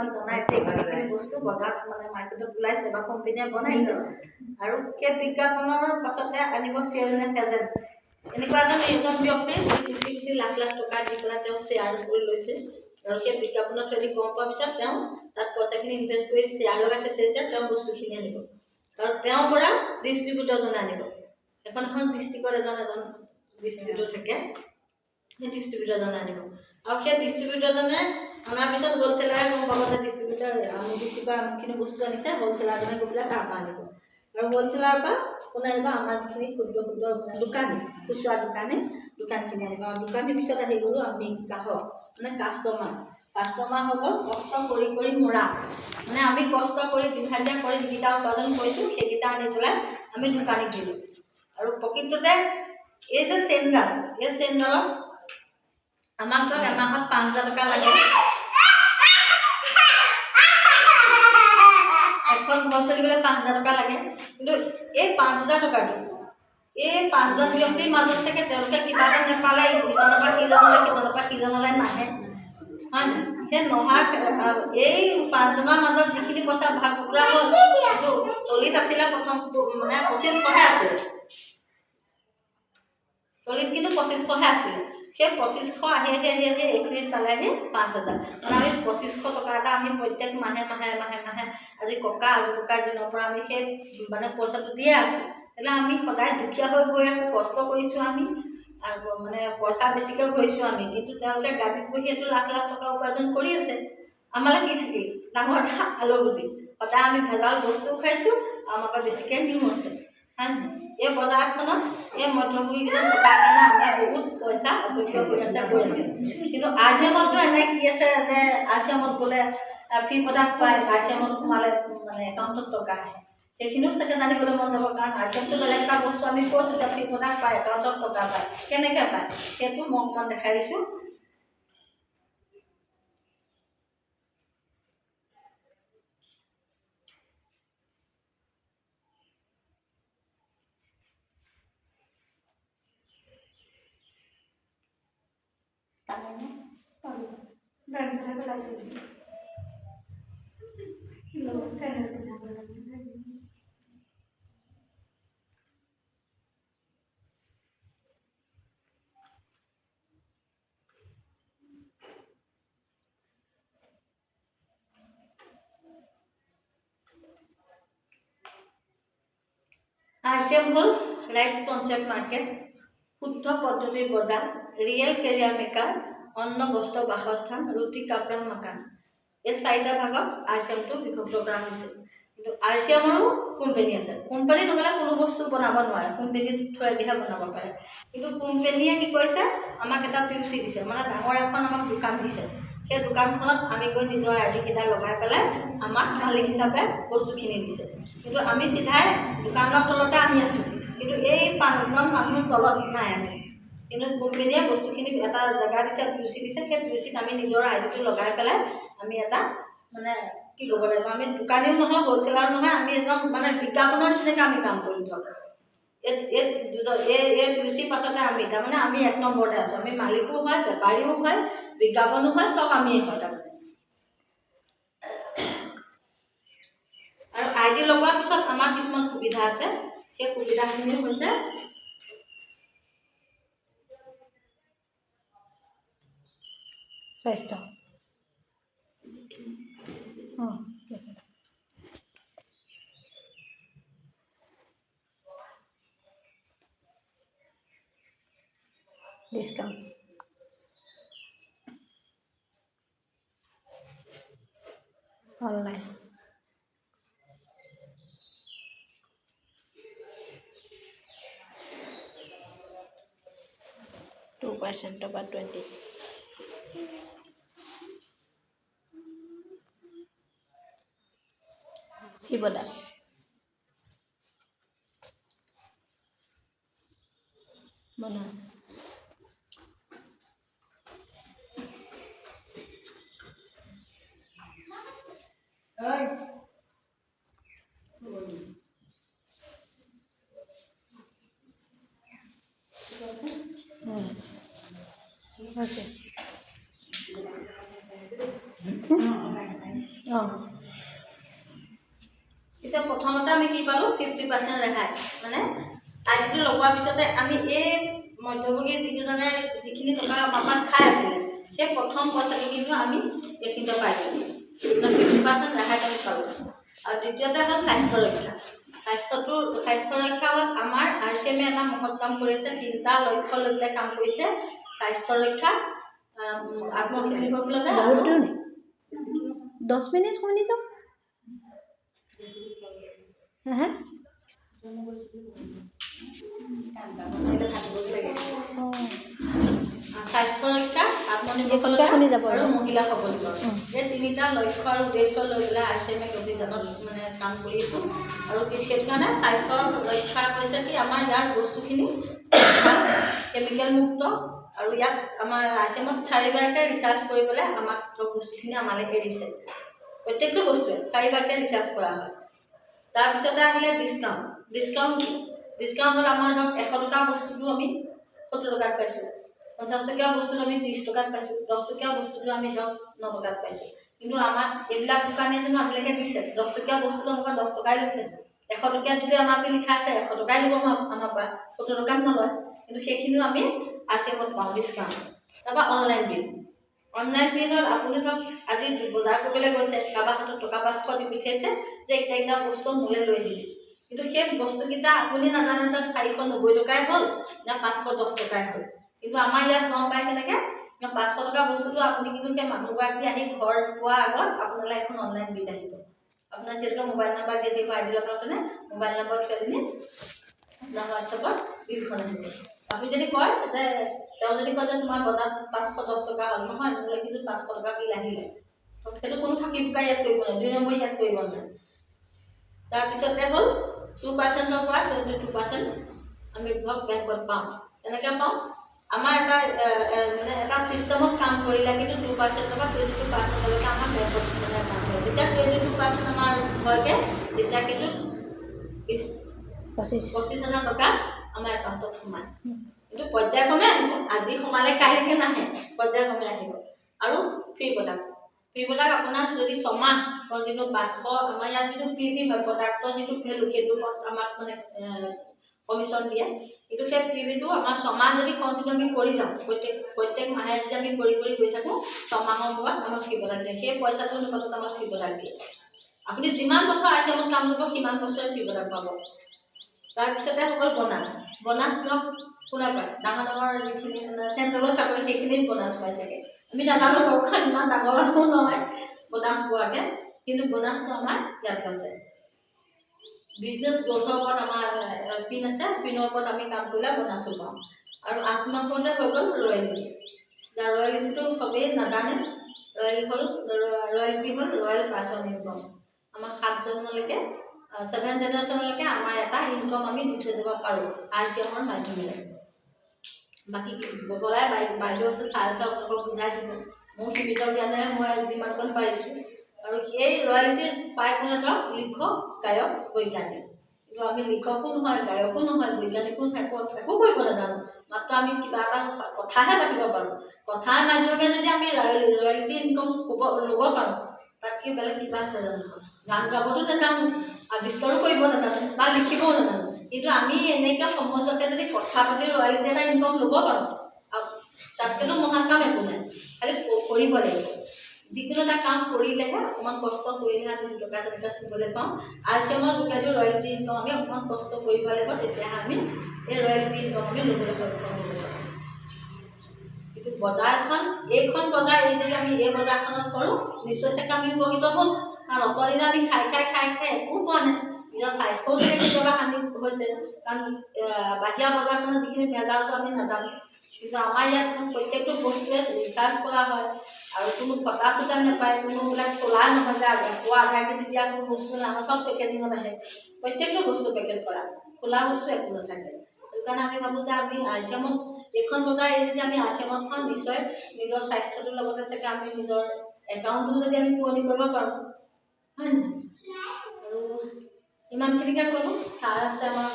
আমাক জনাইছে এইখিনি বস্তু বজাৰত মানে মাৰ্কেটত ওলাইছে বা কোম্পানীয়ে বনাইছে আৰু সেই বিজ্ঞাপনৰ পাছতে আনিব চেয়াৰমেন এজেণ্ট এনেকুৱা এজন ব্যক্তি 50 লাখ লাখ টকা দি পেলাই তেওঁ শ্বেয়াৰ কৰি লৈছে আৰু সেই বিজ্ঞাপনৰ থ্ৰুদি গম পোৱাৰ পিছত তেওঁ তাত পইচাখিনি ইনভেষ্ট কৰি শ্বেয়াৰ লগাই থৈছে যে তেওঁ বস্তুখিনি আনিব আৰু তেওঁৰ পৰা ডিষ্ট্ৰিবিউটৰজনে আনিব এখন ডিষ্ট্ৰিক্টৰ এজন ডিষ্ট্ৰিবিউটৰ থাকে সেই ডিষ্ট্ৰিবিউটৰজনে আনিব আৰু সেই ডিষ্ট্ৰিবিউটৰজনে অনাৰ পিছত হ'লচেলাৰে গম পাব যে ডিষ্ট্ৰিবিউটৰ আমি ডিষ্ট্ৰিক্টৰ আমুকখিনি বস্তু আনিছে হ'লচেলাৰজনে গৈ পেলাই তাৰপৰা আনিব আৰু হ'লচেলাৰৰ পৰা কোনে আনিব আমাৰ যিখিনি ক্ষুদ্ৰ দোকানী খুচুৰা দোকানখিনি আনিব আৰু দোকানীৰ পিছত আহি গ'লোঁ আমি গ্ৰাহক মানে কাষ্টমাৰ হৈ গ'ল কষ্ট কৰি মৰা মানে আমি কষ্ট কৰি দিন হাজিৰা কৰি যিকেইটা উপাৰ্জন কৰিছোঁ সেইকেইটা আনি পেলাই আমি দোকানীক দিলোঁ আৰু প্ৰকৃততে এই যে চেইনডালত আমাক ধৰক এমাহত 5,000 টকা লাগে এখন ঘৰ চলিবলৈ 5,000 টকা লাগে কিন্তু এই 5,000 টকাটো এই 5জন ব্যক্তিৰ মাজত থাকে তেওঁলোকে কিবা এটা নেপালে ইজনৰ পৰা সিজনলৈ নাহে হয় নাই সেই নহয় এই 5জনৰ মাজত যিখিনি পইচা ভাগ বতৰা হ'ল কিন্তু তলিত আছিলে প্ৰথম মানে 2500হে আছিলে তলিত কিন্তু 2500হে আছিলে সেই 2500 আহি এইখিনিত পালেহি 5,000 মানে আমি 2500 টকা এটা আমি প্ৰত্যেক মাহে আজি ককাৰ দিনৰ পৰা আমি সেই মানে পইচাটো দিয়ে আছোঁ তেতিয়াহ'লে আমি সদায় দুখীয়া হৈ গৈ আছোঁ কষ্ট কৰিছোঁ আমি আৰু মানে পইচা বেছিকৈ গৈছোঁ আমি কিন্তু তেওঁলোকে গাড়ীত বহি এইটো লাখ লাখ টকা উপাৰ্জন কৰি আছে আমালৈ কি থাকিল ডাঙৰ এটা আলুগুটি সদায় আমি ভেজাল বস্তুও খাইছোঁ আৰু আমাৰ পৰা বেছিকৈ নিও আছে হয় এই বজাৰখনত এই মধ্যভোগীকেইজন থকাৰ কাৰণে আমাৰ বহুত পইচা অপচয় হৈ আছে কিন্তু RCMতো এনে কি আছে যে RCMত গ'লে ফ্ৰী প্ৰডাক্ট পায় RCMত সোমালে মানে একাউণ্টত টকা আহে সেইখিনিও চাগে জানিবলৈ মন যাব কাৰণ RCMটো বেলেগ এটা বস্তু আমি কৈছোঁ যে ফ্ৰী প্ৰডাক্ট পায় একাউণ্টত টকা পায় কেনেকৈ পায় সেইটো মই অকণমান দেখাই দিছোঁ RCM হ'ল ৰাইট কনচেপ্ট মাৰ্কেট শুদ্ধ পদ্ধতিৰ বজাৰ ৰিয়েল কেৰিয়াৰ মেকাৰ অন্ন বস্ত্ৰ বাসস্থান ৰুটি কাপৰা মাকান এই 4টা ভাগত RCMটো বিভক্ত কৰা হৈছে কিন্তু RCMৰো কোম্পানী আছে কোম্পানী নহ'লে কোনো বস্তু বনাব নোৱাৰে কোম্পানীৰ থ্ৰুৱেদিহে বনাব পাৰে কিন্তু কোম্পানীয়ে কি কৰিছে আমাক এটা PUC দিছে মানে ডাঙৰ এখন আমাক দোকান দিছে সেই দোকানখনত আমি গৈ নিজৰ ID কেইটা লগাই পেলাই আমাক মালিক হিচাপে বস্তুখিনি দিছে কিন্তু আমি চিধাই দোকানৰ তলতে আমি আছোঁ কিন্তু এই 5জন মানুহৰ তলত নাই আমি কিন্তু কোম্পানীয়ে বস্তুখিনি এটা জেগা দিছে PUC দিছে সেই PUCত আমি নিজৰ IDটো লগাই পেলাই আমি এটা মানে কি ক'ব লাগিব আমি দোকানীও নহয় হ'লচেলাৰো নহয় আমি একদম মানে বিজ্ঞাপনৰ নিচিনাকৈ আমি কাম কৰি দিওঁ এই PUC পাছতে আমি তাৰমানে আমি 1 নম্বৰতে আছোঁ আমি মালিকো হয় বেপাৰীও হয় বিজ্ঞাপনো হয় চব আমিয়ে হয় তাৰমানে আৰু ID লগোৱাৰ পিছত আমাৰ কিছুমান সুবিধা আছে সেই সুবিধাখিনি হৈছে স্বাস্থ্য discount online %2 about 20 Hiboda bonus Masih. এতিয়া প্ৰথমতে আমি কি পালোঁ 50% ৰেহাই মানে আইডিটো লগোৱাৰ পিছতে আমি এই মধ্যভোগী যিকেইজনে যিখিনি টকা আমাৰ খাই আছিলে সেই প্ৰথম পইচাটো কিন্তু আমি এইখিনিতে পাইছোঁ 50% ৰেহাইত আমি পালোঁ। আৰু দ্বিতীয়তে হ'ল স্বাস্থ্য ৰক্ষা। স্বাস্থ্য ৰক্ষা হ'ল আমাৰ RCM এটা মহৎ কাম কৰিছে, 3টা লক্ষ্য লৈ পেলাই কাম কৰিছে। স্বাস্থ্য ৰক্ষা, আত্মনিৰ্ভৰশীলতা, 10 মিনিট শুনি যাওক। স্বাস্থ্য ৰক্ষা, আত্মনিৰ্ভৰশীলতা আৰু মহিলা সবলীকৰণ, এই 3টা লক্ষ্য আৰু উদ্দেশ্য লৈ পেলাই RCM অভিযানত মানে কাম কৰি আছোঁ। আৰু সেইটো কাৰণে স্বাস্থ্যৰ ৰক্ষা হৈছে কি আমাৰ ইয়াৰ বস্তুখিনি কেমিকেল মুক্ত। আৰু ইয়াত আমাৰ RCMত 4বাৰকৈ ৰিচাৰ্জ কৰি পেলাই আমাক বস্তুখিনি আমালৈ এৰিছে। প্ৰত্যেকটো বস্তুৱে 4বাৰকৈ ৰিচাৰ্জ কৰা হয়। তাৰপিছতে আহিলে ডিছকাউণ্ট হ'ল আমাৰ ধৰক 100 টকা বস্তুটো আমি 70 টকাত পাইছোঁ, 50 টকীয়া বস্তুটো আমি 30 টকাত পাইছোঁ, 10 টকীয়া বস্তুটো আমি ধৰক 9 টকাত পাইছোঁ। কিন্তু আমাক এইবিলাক দোকানে জানো আজিলৈকে দিছে? 10 টকীয়া বস্তুটো আমাৰ 10 টকাই লৈছে। 100 টকীয়া যিটো MRP লিখা আছে 100 টকাই ল'ব আমাৰ পৰা, 70 টকাত নলয়। কিন্তু সেইখিনিও আমি RCMত পাওঁ ডিছকাউণ্ট। তাৰপৰা অনলাইন বিল হ'ল আপুনি ধৰক আজি বজাৰ কৰিবলৈ গৈছে, কাৰোবাৰ হাতত টকা 500 দি পঠিয়াইছে যে এইকেইটা বস্তু মোলৈ লৈ আহিবি। কিন্তু সেই বস্তুকেইটা আপুনি নাজানে তাত 490 টকাই হ'ল নে 510 টকাই হ'ল। কিন্তু আমাৰ ইয়াত গম পায় কেনেকৈ? 500 টকা বস্তুটো আপুনি কিন্তু সেই মানুহগৰাকী আহি ঘৰ পোৱাৰ আগত আপোনালৈ এখন অনলাইন বিল আহিব। আপোনাৰ যিহেতুকে মোবাইল নাম্বাৰ দি দিব, ID লগাওঁতেনে মোবাইল নম্বৰ থৈ দিলে আপোনাৰ হোৱাটছএপত বিলখন আহিব। আপুনি যদি কয় যে তেওঁ যদি কয় যে তোমাৰ বজাৰত 510 টকা হ'ল, নহয় মোলৈ কিন্তু 500 টকা বিল আহিলে, সেইটো কোনো ফাঁকি ফুকাই ইয়াত কৰিব নোৱাৰে, 2 নম্বৰ ইয়াত কৰিব নোৱাৰে। তাৰপিছতে হ'ল 2%ৰ পৰা 22% আমি ধৰক বেংকত পাওঁ। তেনেকৈ পাওঁ আমাৰ এটা চিষ্টেমত কাম কৰিলে কিন্তু 2%ৰ পৰা 22%লৈকে আমাৰ বেংকত মানে কাম হয়। যেতিয়া 22% আমাৰ হয়গৈ তেতিয়া কিন্তু 25,000 টকা আমাৰ একাউণ্টত সোমায়। কিন্তু পৰ্যায়ক্ৰমে আহিব, আজি সোমালে কাইলৈকে নাহে, পৰ্যায়ক্ৰমে আহিব। আৰু ফ্ৰী প্ৰডাক্ট আপোনাৰ যদি 6 মাহ কণ্টিনিউ 500, আমাৰ ইয়াত যিটো PV হয় প্ৰডাক্টৰ যিটো ভেলু সেইটোৰ ওপৰত আমাক মানে কমিশ্যন দিয়ে। কিন্তু সেই PVটো আমাৰ 6 মাহ যদি কণ্টিনিউ আমি কৰি যাওঁ, প্ৰত্যেক মাহে যদি আমি কৰি গৈ থাকোঁ, 6 মাহৰ মূৰত আমাক ফ্ৰী প্ৰডাক্ট দিয়ে। সেই পইচাটোৰ অনুপাতত আমাক ফ্ৰী প্ৰডাক্ট দিয়ে। আপুনি যিমান বছৰ RCMত কাম কৰিব সিমান বছৰে ফ্ৰী প্ৰডাক্ট পাব। তাৰপিছতে হৈ গ'ল বোনাছ ধৰক কোনে পায়? ডাঙৰ যিখিনি চেণ্ট্ৰেলৰ চাকৰি সেইখিনিত বোনাছ পাইছেগৈ। আমি নাজানো বাৰু, কাৰণ ইমান ডাঙৰ মানুহ নহয় বোনাছ পোৱাকৈ, কিন্তু বোনাছটো আমাৰ ইয়াত আছে। বিজনেছ গ্ৰ'থৰ ওপৰত আমাৰ পিন আছে, পিনৰ ওপৰত আমি কাম কৰিলে বোনাছো পাওঁ। আৰু 8 নম্বৰতে হৈ গ'ল ৰয়েলিটি। ৰয়েলিটিটো চবেই নাজানে। ৰয়েলিটি হ'ল ৰয়েল পাৰ্চন ইনকম। আমাৰ 7 জন্মলৈকে 7 জেনেৰেশ্যনলৈকে আমাৰ এটা ইনকম আমি দি থৈ যাব পাৰোঁ RCMৰ মাধ্যমেৰে। বাকী বলাই বাইদেউ আছে, ছাৰ আপোনালোকক বুজাই দিব। মোৰ সীমিত জ্ঞানেৰে মই যিমানকণ পাৰিছোঁ। আৰু এই ৰয়েলিটি পাই কোনে ধৰক লিখক, গায়ক, বৈজ্ঞানিক। কিন্তু আমি লিখকো নহয়, গায়কো নহয়, বৈজ্ঞানিকো নহয়, একো কৰিব নাজানো। মাত্ৰ আমি কিবা এটা কথাহে পাতিব পাৰোঁ। কথাৰ মাধ্যমেৰে যদি আমি ৰয়েলিটি ইনকম ল'ব পাৰোঁ, তাতকৈ বেলেগ কিবা আছে জানো? গান গাবতো নাজানো, আৱিষ্কাৰো কৰিব নাজানো বা লিখিবও নাজানো, কিন্তু আমি এনেকৈ সমাজকে যদি কথা পাতি ৰয়েলিটি এটা ইনকম ল'ব পাৰোঁ, তাতকৈতো মহান কাম একো নাই। খালি কৰিব লাগিব। যিকোনো এটা কাম কৰিলেহে, অকণমান কষ্ট কৰিলেহে আমি 2 টকা 4 টকা চুবলৈ পাওঁ। RCMৰ যোগেদি ৰয়েলিটি ইনকম আমি অকণমান কষ্ট কৰিব লাগিব, তেতিয়াহে আমি এই ৰয়েলিটি ইনকম আমি ল'বলৈ সক্ষম হ'ব পাৰোঁ। কিন্তু বজাৰখন, এইখন বজাৰ যদি আমি এই বজাৰখনত কৰোঁ, নিশ্চয় চাগে আমি উপকৃত হ'ম। কাৰণ অতদিনে আমি খাই একো পোৱা নাই। নিজৰ স্বাস্থ্যও চাগে কেতিয়াবা হানি হৈছে, কাৰণ বাহিৰা বজাৰখনত যিখিনি ভেজালটো আমি নাজানো। কিন্তু আমাৰ ইয়াত প্ৰত্যেকটো বস্তুৱে ৰিচাৰ্জ কৰা হয় আৰু কোনো ফটা ফুটা নাপায়, কোনো বিলাক খোলা নহয় যে আধা কেজি দিয়া কোনো বস্তু নাই, আমাৰ চব পেকেজিঙত আহে। প্ৰত্যেকটো বস্তু পেকেট কৰা, খোলা বস্তু একো নাথাকে। সেইকাৰণে আমি ভাবোঁ যে আমি RCMত এইখন বজাৰ যদি আমি RCMতখন নিশ্চয় নিজৰ স্বাস্থ্যটোৰ লগতে চাগে আমি নিজৰ একাউণ্টটো যদি আমি পুৰণি কৰিব পাৰোঁ, হয় নহয়? আৰু ইমানখিনিকে ক'লোঁ। ছাৰ আছে আমাৰ